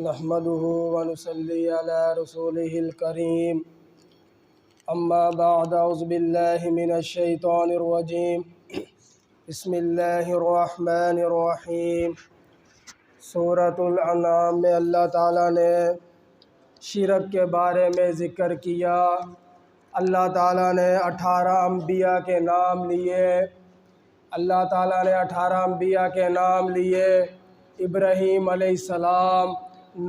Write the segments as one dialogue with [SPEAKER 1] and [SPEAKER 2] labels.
[SPEAKER 1] نحمده ونصلي على رسوله الكريم اما بعد اعوذ بالله من الشیطان الرجیم بسم اللہ الرحمن الرحیم۔ سورۃ الانعام میں اللہ تعالیٰ نے شرک کے بارے میں ذکر کیا۔ اللہ تعالیٰ نے 18 انبیاء کے نام لیے۔ اللہ تعالیٰ نے 18 انبیاء کے نام لیے: ابراہیم علیہ السلام،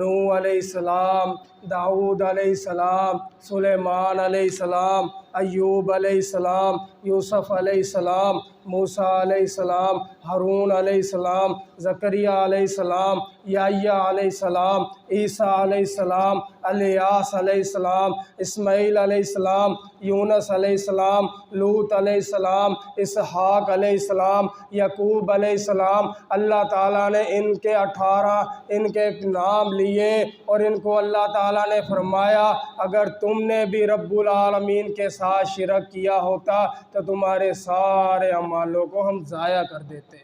[SPEAKER 1] نوح علیہ السلام، داؤد علیہ السلام، سلیمان علیہ السلام، ایوب علیہ السلام، یوسف علیہ السلام، موسیٰ علیہ السلام، ہارون علیہ السلام، زکریہ علیہ السلام، یحییٰ علیہ السلام، عیسیٰ علیہ السلام، الیاس علیہ السلام، اسماعیل علیہ السلام، یونس علیہ السلام، لوط علیہ السلام، اسحاق علیہ السلام، یعقوب علیہ السلام۔ اللہ تعالیٰ نے ان کے 18 نام لیے اور ان کو اللہ تعالیٰ نے فرمایا اگر تم نے بھی رب العالمین کے ساتھ شرک کیا ہوتا تو تمہارے سارے اعمالوں کو ہم ضائع کر دیتے۔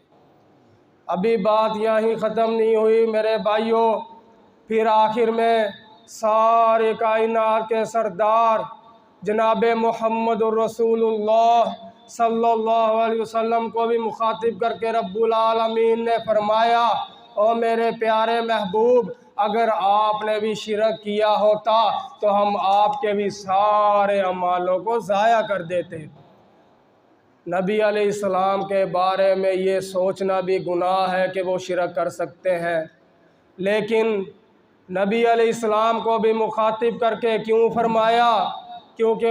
[SPEAKER 1] ابھی بات یہیں ختم نہیں ہوئی میرے بھائیوں، پھر آخر میں سارے کائنات کے سردار جناب محمد الرسول اللہ صلی اللہ علیہ وسلم کو بھی مخاطب کر کے رب العالمین نے فرمایا او میرے پیارے محبوب، اگر آپ نے بھی شرک کیا ہوتا تو ہم آپ کے بھی سارے اعمالوں کو ضائع کر دیتے۔ نبی علیہ السلام کے بارے میں یہ سوچنا بھی گناہ ہے کہ وہ شرک کر سکتے ہیں، لیکن نبی علیہ السلام کو بھی مخاطب کر کے کیوں فرمایا؟ کیونکہ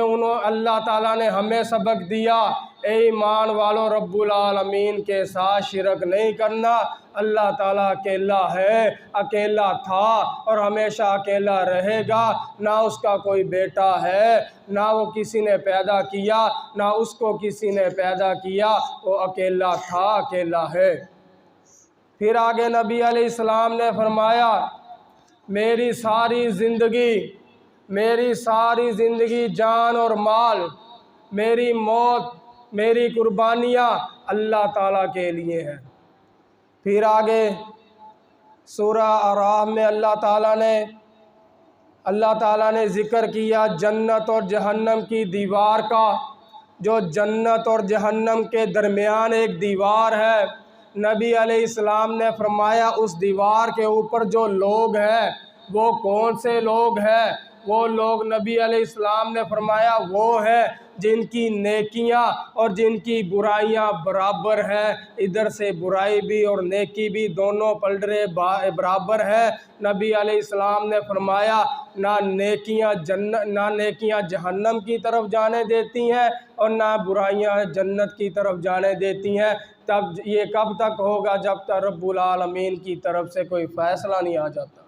[SPEAKER 1] اللہ تعالیٰ نے ہمیں سبق دیا، اے ایمان والو رب العالمین کے ساتھ شرک نہیں کرنا۔ اللہ تعالیٰ اکیلا ہے، اکیلا تھا اور ہمیشہ اکیلا رہے گا۔ نہ اس کا کوئی بیٹا ہے، نہ وہ کسی نے پیدا کیا، نہ اس کو کسی نے پیدا کیا، وہ اکیلا تھا، اکیلا ہے۔ پھر آگے نبی علیہ السلام نے فرمایا میری ساری زندگی جان اور مال، میری موت، میری قربانیاں اللہ تعالیٰ کے لیے ہیں۔ پھر آگے سورہ اعراف میں اللہ تعالیٰ نے ذکر کیا جنت اور جہنم کی دیوار کا، جو جنت اور جہنم کے درمیان ایک دیوار ہے۔ نبی علیہ السلام نے فرمایا اس دیوار کے اوپر جو لوگ ہیں وہ کون سے لوگ ہیں؟ وہ لوگ نبی علیہ السلام نے فرمایا وہ ہیں جن کی نیکیاں اور جن کی برائیاں برابر ہیں۔ ادھر سے برائی بھی اور نیکی بھی دونوں پلڑے برابر ہیں۔ نبی علیہ السلام نے فرمایا نہ نیکیاں جہنم کی طرف جانے دیتی ہیں اور نہ برائیاں جنت کی طرف جانے دیتی ہیں۔ تب یہ کب تک ہوگا؟ جب تک رب العالمین کی طرف سے کوئی فیصلہ نہیں آ جاتا۔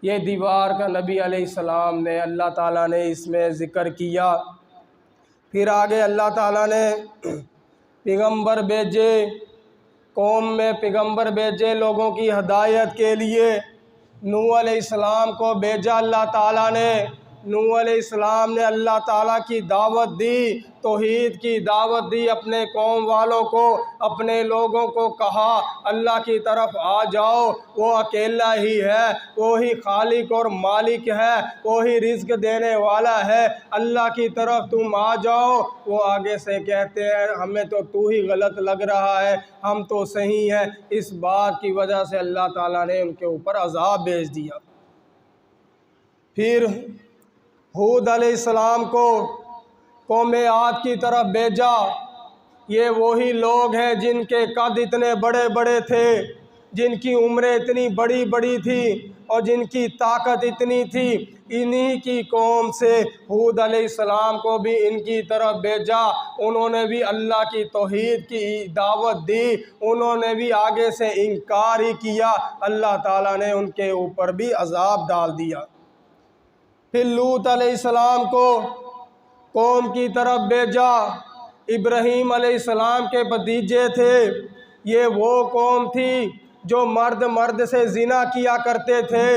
[SPEAKER 1] یہ دیوار کا نبی علیہ السلام نے اللہ تعالیٰ نے اس میں ذکر کیا۔ پھر آگے اللہ تعالیٰ نے پیغمبر بھیجے، قوم میں پیغمبر بھیجے لوگوں کی ہدایت کے لیے۔ نوح علیہ السلام کو بھیجا اللہ تعالیٰ نے۔ نوح علیہ السلام نے اللہ تعالیٰ کی دعوت دی، توحید کی دعوت دی، اپنے قوم والوں کو، اپنے لوگوں کو کہا اللہ کی طرف آ جاؤ، وہ اکیلا ہی ہے، وہی خالق اور مالک ہے، وہی رزق دینے والا ہے، اللہ کی طرف تم آ جاؤ۔ وہ آگے سے کہتے ہیں ہمیں تو ہی غلط لگ رہا ہے، ہم تو صحیح ہیں۔ اس بات کی وجہ سے اللہ تعالیٰ نے ان کے اوپر عذاب بھیج دیا۔ پھر ہود علیہ السلام کو قوم عاد کی طرف بھیجا۔ یہ وہی لوگ ہیں جن کے قد اتنے بڑے بڑے تھے، جن کی عمریں اتنی بڑی بڑی تھی اور جن کی طاقت اتنی تھی۔ انہی کی قوم سے ہود علیہ السلام کو بھی ان کی طرف بھیجا۔ انہوں نے بھی اللہ کی توحید کی دعوت دی، انہوں نے بھی آگے سے انکار ہی کیا۔ اللہ تعالیٰ نے ان کے اوپر بھی عذاب ڈال دیا۔ پھر لوط علیہ السلام کو قوم کی طرف بھیجا۔ ابراہیم علیہ السلام کے بھتیجے تھے۔ یہ وہ قوم تھی جو مرد سے زنا کیا کرتے تھے۔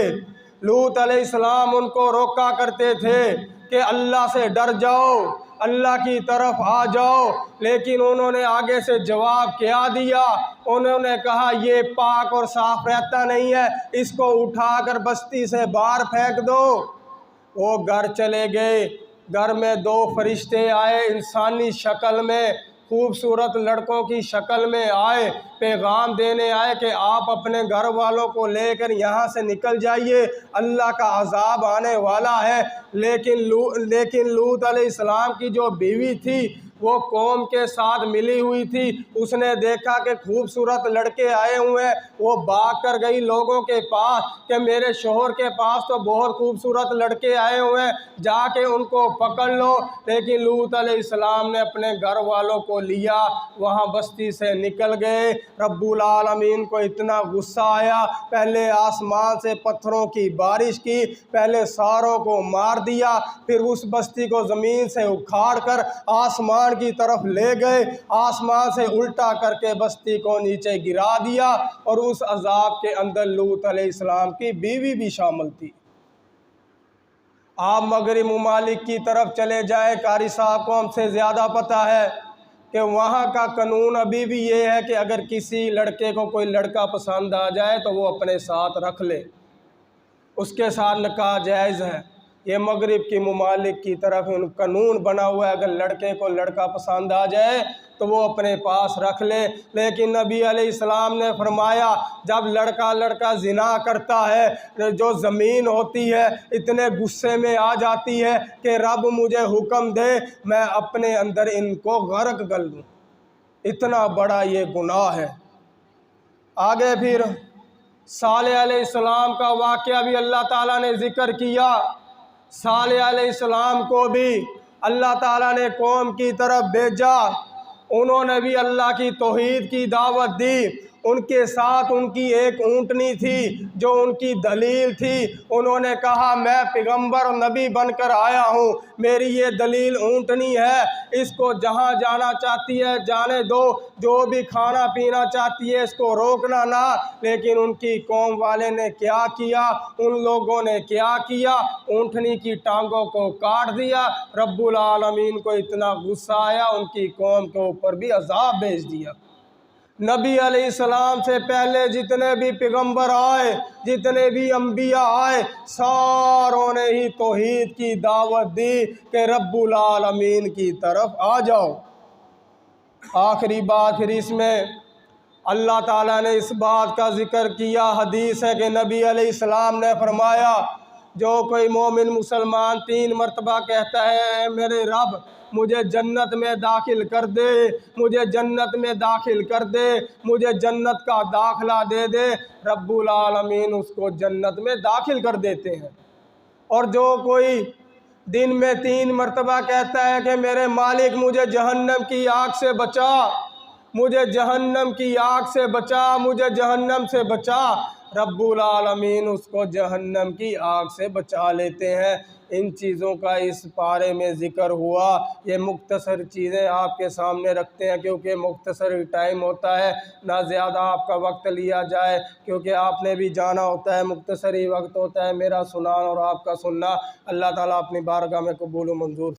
[SPEAKER 1] لوط علیہ السلام ان کو روکا کرتے تھے کہ اللہ سے ڈر جاؤ، اللہ کی طرف آ جاؤ۔ لیکن انہوں نے آگے سے جواب کیا دیا؟ انہوں نے کہا یہ پاک اور صاف رہتا نہیں ہے، اس کو اٹھا کر بستی سے باہر پھینک دو۔ وہ گھر چلے گئے۔ گھر میں دو فرشتے آئے، انسانی شکل میں، خوبصورت لڑکوں کی شکل میں آئے، پیغام دینے آئے کہ آپ اپنے گھر والوں کو لے کر یہاں سے نکل جائیے، اللہ کا عذاب آنے والا ہے۔ لیکن لوط علیہ السلام کی جو بیوی تھی وہ قوم کے ساتھ ملی ہوئی تھی، اس نے دیکھا کہ خوبصورت لڑکے آئے ہوئے ہیں، وہ بھاگ کر گئی لوگوں کے پاس کہ میرے شوہر کے پاس تو بہت خوبصورت لڑکے آئے ہوئے ہیں، جا کے ان کو پکڑ لو۔ لیکن لوط علیہ السلام نے اپنے گھر والوں کو لیا، وہاں بستی سے نکل گئے۔ رب العالمین کو اتنا غصہ آیا، پہلے آسمان سے پتھروں کی بارش کی، پہلے ساروں کو مار دیا، پھر اس بستی کو زمین سے اکھاڑ کر آسمان کی طرف لے گئے، آسمان سے الٹا کر کے بستی کو نیچے گرا دیا، اور اس عذاب کے اندر لوط علیہ السلام کی بیوی بھی شامل تھی۔ آپ مغرب ممالک کی طرف چلے جائیں، قاری صاحب کو ہم سے زیادہ پتہ ہے کہ وہاں کا قانون ابھی بھی یہ ہے کہ اگر کسی لڑکے کو کوئی لڑکا پسند آ جائے تو وہ اپنے ساتھ رکھ لے، اس کے ساتھ نکاح جائز ہے۔ یہ مغرب کی ممالک کی طرف ان قانون بنا ہوا ہے، اگر لڑکے کو لڑکا پسند آ جائے تو وہ اپنے پاس رکھ لے۔ لیکن نبی علیہ السلام نے فرمایا جب لڑکا زنا کرتا ہے، جو زمین ہوتی ہے اتنے غصے میں آ جاتی ہے کہ رب مجھے حکم دے میں اپنے اندر ان کو غرق کر دوں، اتنا بڑا یہ گناہ ہے۔ آگے پھر صالح علیہ السلام کا واقعہ بھی اللہ تعالیٰ نے ذکر کیا۔ صالح علیہ السلام کو بھی اللہ تعالیٰ نے قوم کی طرف بھیجا، انہوں نے بھی اللہ کی توحید کی دعوت دی۔ ان کے ساتھ ان کی ایک اونٹنی تھی جو ان کی دلیل تھی، انہوں نے کہا میں پیغمبر اور نبی بن کر آیا ہوں، میری یہ دلیل اونٹنی ہے، اس کو جہاں جانا چاہتی ہے جانے دو، جو بھی کھانا پینا چاہتی ہے اس کو روکنا نہ۔ لیکن ان کی قوم والے نے کیا کیا، ان لوگوں نے کیا کیا، اونٹنی کی ٹانگوں کو کاٹ دیا۔ رب العالمین کو اتنا غصہ آیا، ان کی قوم کے اوپر بھی عذاب بھیج دیا۔ نبی علیہ السلام سے پہلے جتنے بھی پیغمبر آئے، جتنے بھی انبیاء آئے، ساروں نے ہی توحید کی دعوت دی کہ رب العالمین کی طرف آ جاؤ۔ آخری بات پھر اس میں اللہ تعالیٰ نے اس بات کا ذکر کیا، حدیث ہے کہ نبی علیہ السلام نے فرمایا جو کوئی مومن مسلمان 3 مرتبہ کہتا ہے اے میرے رب مجھے جنت میں داخل کر دے، مجھے جنت میں داخل کر دے، مجھے جنت کا داخلہ دے دے، رب العالمین اس کو جنت میں داخل کر دیتے ہیں۔ اور جو کوئی دن میں 3 مرتبہ کہتا ہے کہ میرے مالک مجھے جہنم کی آگ سے بچا، مجھے جہنم کی آگ سے بچا، مجھے جہنم سے بچا، رب العالمین اس کو جہنم کی آگ سے بچا لیتے ہیں۔ ان چیزوں کا اس پارے میں ذکر ہوا۔ یہ مختصر چیزیں آپ کے سامنے رکھتے ہیں کیونکہ مختصر ٹائم ہوتا ہے، نہ زیادہ آپ کا وقت لیا جائے کیونکہ آپ نے بھی جانا ہوتا ہے، مختصر ہی وقت ہوتا ہے میرا سننا اور آپ کا سننا۔ اللہ تعالیٰ اپنی بارگاہ میں قبول و منظور